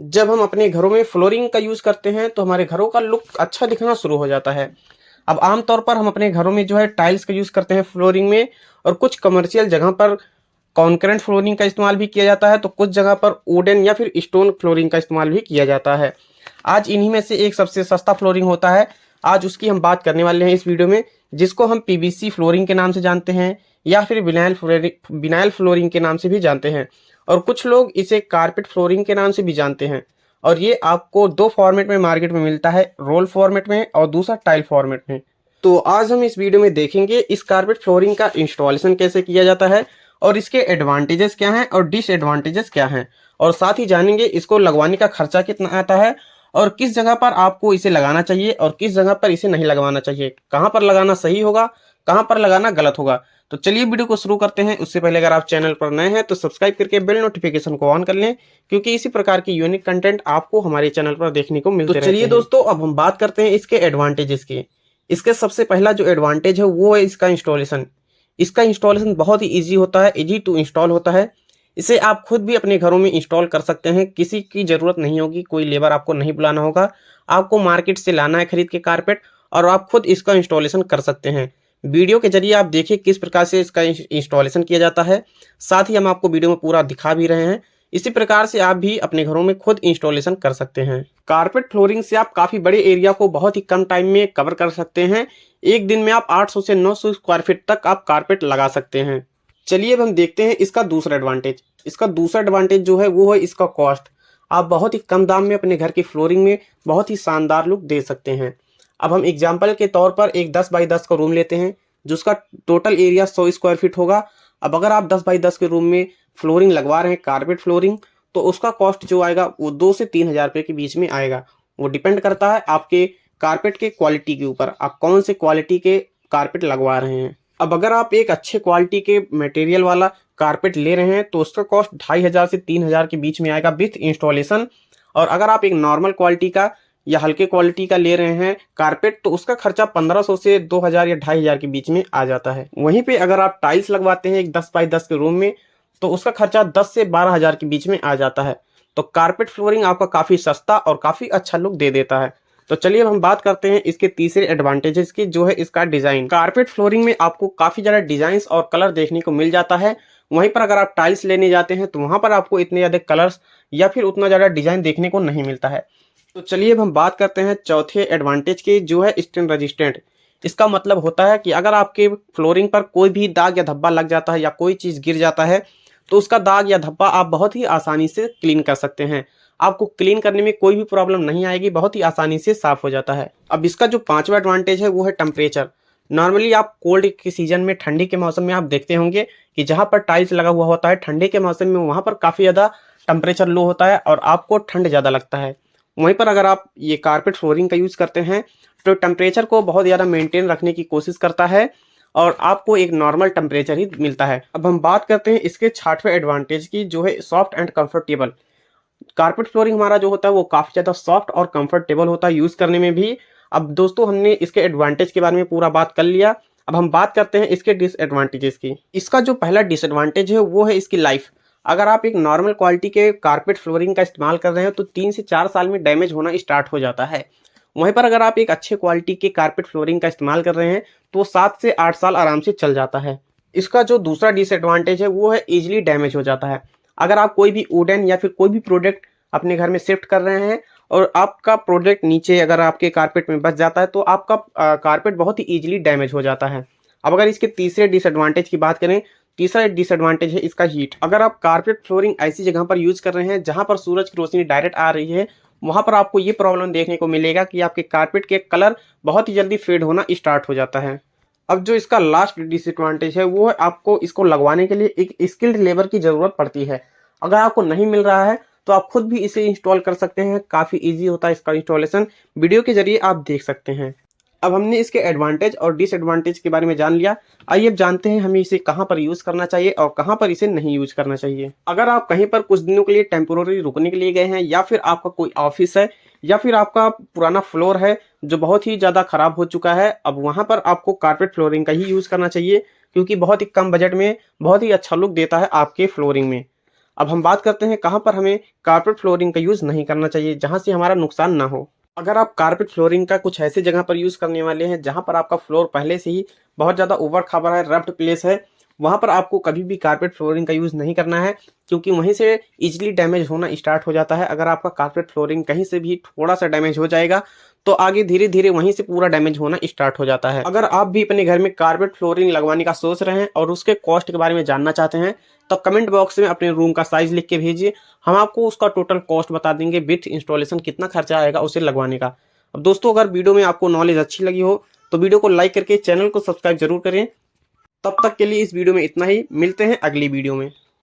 जब हम अपने घरों में फ्लोरिंग का यूज़ करते हैं तो हमारे घरों का लुक अच्छा दिखना शुरू हो जाता है। अब आमतौर पर हम अपने घरों में जो है टाइल्स का यूज़ करते हैं फ्लोरिंग में, और कुछ कमर्शियल जगह पर कॉन्क्रीट फ्लोरिंग का इस्तेमाल भी किया जाता है, तो कुछ जगह पर वुडन या फिर स्टोन फ्लोरिंग का इस्तेमाल भी किया जाता है। आज इन्हीं में से एक सबसे सस्ता फ्लोरिंग होता है, आज उसकी हम बात करने वाले हैं इस वीडियो में, जिसको हम पीवीसी फ्लोरिंग के नाम से जानते हैं या फिर विनाइल फ्लोरिंग के नाम से भी जानते हैं, और कुछ लोग इसे कारपेट फ्लोरिंग के नाम से भी जानते हैं। और ये आपको दो फॉर्मेट में मार्केट में मिलता है, रोल फॉर्मेट में और दूसरा टाइल फॉर्मेट में। तो आज हम इस वीडियो में देखेंगे इस कारपेट फ्लोरिंग का इंस्टॉलेशन कैसे किया जाता है, और इसके एडवांटेजेस क्या हैं और डिसएडवांटेजेस क्या हैं, और साथ ही जानेंगे इसको लगवाने का खर्चा कितना आता है, और किस जगह पर आपको इसे लगाना चाहिए और किस जगह पर इसे नहीं लगवाना चाहिए, कहाँ पर लगाना सही होगा, कहाँ पर लगाना गलत होगा। तो चलिए वीडियो को शुरू करते हैं। उससे पहले अगर आप चैनल पर नए हैं तो सब्सक्राइब करके बेल नोटिफिकेशन को ऑन कर लें, क्योंकि इसी प्रकार की यूनिक कंटेंट आपको हमारे चैनल पर देखने को मिलते रहते हैं। तो चलिए दोस्तों, अब हम बात करते हैं इसके एडवांटेजेस की। इसके सबसे पहला जो एडवांटेज है वो है इसका इंस्टॉलेशन। इसका इंस्टॉलेशन बहुत ही ईजी होता है, ईजी टू इंस्टॉल होता है। इसे आप खुद भी अपने घरों में इंस्टॉल कर सकते हैं, किसी की ज़रूरत नहीं होगी, कोई लेबर आपको नहीं बुलाना होगा। आपको मार्केट से लाना है खरीद के कारपेट, और आप खुद इसका इंस्टॉलेशन कर सकते हैं। वीडियो के जरिए आप देखिए किस प्रकार से इसका इंस्टॉलेशन किया जाता है, साथ ही हम आपको वीडियो में पूरा दिखा भी रहे हैं। इसी प्रकार से आप भी अपने घरों में खुद इंस्टॉलेशन कर सकते हैं। कारपेट फ्लोरिंग से आप काफ़ी बड़े एरिया को बहुत ही कम टाइम में कवर कर सकते हैं। एक दिन में आप 800 से 900 स्क्वायर फीट तक आप कारपेट लगा सकते हैं। चलिए अब हम देखते हैं इसका दूसरा एडवांटेज। इसका दूसरा एडवांटेज जो है वो है इसका कॉस्ट। आप बहुत ही कम दाम में अपने घर की फ्लोरिंग में बहुत ही शानदार लुक दे सकते हैं। अब हम एग्जाम्पल के तौर पर एक 10 बाई 10 का रूम लेते हैं, जिसका टोटल एरिया 100 स्क्वायर फीट होगा। अब अगर आप 10 बाई 10 के रूम में फ्लोरिंग लगवा रहे हैं कारपेट फ्लोरिंग, तो उसका कॉस्ट जो आएगा वो 2 से 3 हज़ार रुपये के बीच में आएगा। वो डिपेंड करता है आपके कारपेट के क्वालिटी के ऊपर, आप कौन से क्वालिटी के कारपेट लगवा रहे हैं। अब अगर आप एक अच्छे क्वालिटी के मटेरियल वाला कारपेट ले रहे हैं तो उसका कॉस्ट 2,500 से 3,000 के बीच में आएगा विथ इंस्टॉलेशन। और अगर आप एक नॉर्मल क्वालिटी का या हल्के क्वालिटी का ले रहे हैं कारपेट, तो उसका खर्चा 1500 से 2,000 या 2,500 के बीच में आ जाता है। वहीं पे अगर आप टाइल्स लगवाते हैं एक 10 बाई 10 के रूम में, तो उसका खर्चा 10 से 12,000 के बीच में आ जाता है। तो कारपेट फ्लोरिंग आपका काफ़ी सस्ता और काफ़ी अच्छा लुक दे देता है। तो चलिए अब हम बात करते हैं इसके तीसरे एडवांटेजेस की, जो है इसका डिज़ाइन। कारपेट फ्लोरिंग में आपको काफ़ी ज़्यादा डिज़ाइंस और कलर देखने को मिल जाता है। वहीं पर अगर आप टाइल्स लेने जाते हैं तो वहाँ पर आपको इतने ज़्यादा कलर्स या फिर उतना ज़्यादा डिज़ाइन देखने को नहीं मिलता है। तो चलिए अब हम बात करते हैं चौथे एडवांटेज की, जो है स्टेन रेजिस्टेंट। इसका मतलब होता है कि अगर आपके फ्लोरिंग पर कोई भी दाग या धब्बा लग जाता है या कोई चीज़ गिर जाता है, तो उसका दाग या धब्बा आप बहुत ही आसानी से क्लीन कर सकते हैं। आपको क्लीन करने में कोई भी प्रॉब्लम नहीं आएगी, बहुत ही आसानी से साफ़ हो जाता है। अब इसका जो पांचवा एडवांटेज है वो है टेम्परेचर। नॉर्मली आप कोल्ड के सीजन में, ठंडी के मौसम में आप देखते होंगे कि जहाँ पर टाइल्स लगा हुआ होता है ठंडी के मौसम में, वहाँ पर काफ़ी ज़्यादा टेम्परेचर लो होता है और आपको ठंड ज़्यादा लगता है। वहीं पर अगर आप ये कारपेट फ्लोरिंग का यूज़ करते हैं तो टेम्परेचर को बहुत ज़्यादा मेंटेन रखने की कोशिश करता है और आपको एक नॉर्मल टेम्परेचर ही मिलता है। अब हम बात करते हैं इसके छठवें एडवांटेज की, जो है soft and comfortable. Carpet flooring हमारा जो होता है वो काफ़ी ज़्यादा सॉफ्ट और कंफर्टेबल होता है यूज़ करने में भी। अब दोस्तों, हमने इसके एडवांटेज के बारे में पूरा बात कर लिया। अब हम बात करते हैं इसके डिसएडवांटेजेस की। इसका जो पहला डिसएडवांटेज है वो है इसकी लाइफ। अगर आप एक नॉर्मल क्वालिटी के कारपेट फ्लोरिंग का इस्तेमाल कर रहे हैं तो 3 से 4 साल में डैमेज होना स्टार्ट हो जाता है। वहीं पर अगर आप एक अच्छे क्वालिटी के कारपेट फ्लोरिंग का इस्तेमाल कर रहे हैं तो 7 से 8 साल आराम से चल जाता है। इसका जो दूसरा डिसएडवांटेज है वो है ईजिली डैमेज हो जाता है। अगर आप कोई भी वुडन या फिर कोई भी प्रोडक्ट अपने घर में शिफ्ट कर रहे हैं और आपका प्रोडक्ट नीचे अगर आपके कारपेट में बच जाता है, तो आपका कारपेट बहुत ही ईजिली डैमेज हो जाता है। अब अगर इसके तीसरे डिसएडवांटेज की बात करें, तीसरा डिसएडवांटेज है इसका हीट। अगर आप कारपेट फ्लोरिंग ऐसी जगह पर यूज़ कर रहे हैं जहां पर सूरज की रोशनी डायरेक्ट आ रही है, वहां पर आपको ये प्रॉब्लम देखने को मिलेगा कि आपके कारपेट के कलर बहुत ही जल्दी फेड होना स्टार्ट हो जाता है। अब जो इसका लास्ट डिसएडवांटेज है वो है आपको इसको लगवाने के लिए एक स्किल्ड लेबर की ज़रूरत पड़ती है। अगर आपको नहीं मिल रहा है तो आप खुद भी इसे इंस्टॉल कर सकते हैं, काफ़ी इजी होता है इसका इंस्टॉलेशन, वीडियो के जरिए आप देख सकते हैं। अब हमने इसके एडवांटेज और डिसएडवांटेज के बारे में जान लिया। आइए अब जानते हैं हमें इसे कहाँ पर यूज़ करना चाहिए और कहाँ पर इसे नहीं यूज़ करना चाहिए। अगर आप कहीं पर कुछ दिनों के लिए टेम्पोररी रुकने के लिए गए हैं, या फिर आपका कोई ऑफिस है, या फिर आपका पुराना फ्लोर है जो बहुत ही ज़्यादा ख़राब हो चुका है, अब वहाँ पर आपको कारपेट फ्लोरिंग का ही यूज़ करना चाहिए, क्योंकि बहुत ही कम बजट में बहुत ही अच्छा लुक देता है आपके फ्लोरिंग में। अब हम बात करते हैं कहाँ पर हमें कारपेट फ्लोरिंग का यूज़ नहीं करना चाहिए, जहाँ से हमारा नुकसान ना हो। अगर आप कारपेट फ्लोरिंग का कुछ ऐसे जगह पर यूज़ करने वाले हैं जहाँ पर आपका फ्लोर पहले से ही बहुत ज़्यादा ऊबड़ खाबड़ है, रफ्ड प्लेस है, वहाँ पर आपको कभी भी कारपेट फ्लोरिंग का यूज़ नहीं करना है, क्योंकि वहीं से इजीली डैमेज होना स्टार्ट हो जाता है। अगर आपका कारपेट फ्लोरिंग कहीं से भी थोड़ा सा डैमेज हो जाएगा तो आगे धीरे धीरे वहीं से पूरा डैमेज होना स्टार्ट हो जाता है। अगर आप भी अपने घर में कारपेट फ्लोरिंग लगवाने का सोच रहे हैं और उसके कॉस्ट के बारे में जानना चाहते हैं तो कमेंट बॉक्स में अपने रूम का साइज लिख के भेजिए, हम आपको उसका टोटल कॉस्ट बता देंगे विथ इंस्टॉलेशन कितना खर्चा आएगा उसे लगवाने का। अब दोस्तों, अगर वीडियो में आपको नॉलेज अच्छी लगी हो तो वीडियो को लाइक करके चैनल को सब्सक्राइब जरूर करें। तब तक के लिए इस वीडियो में इतना ही, मिलते हैं अगली वीडियो में।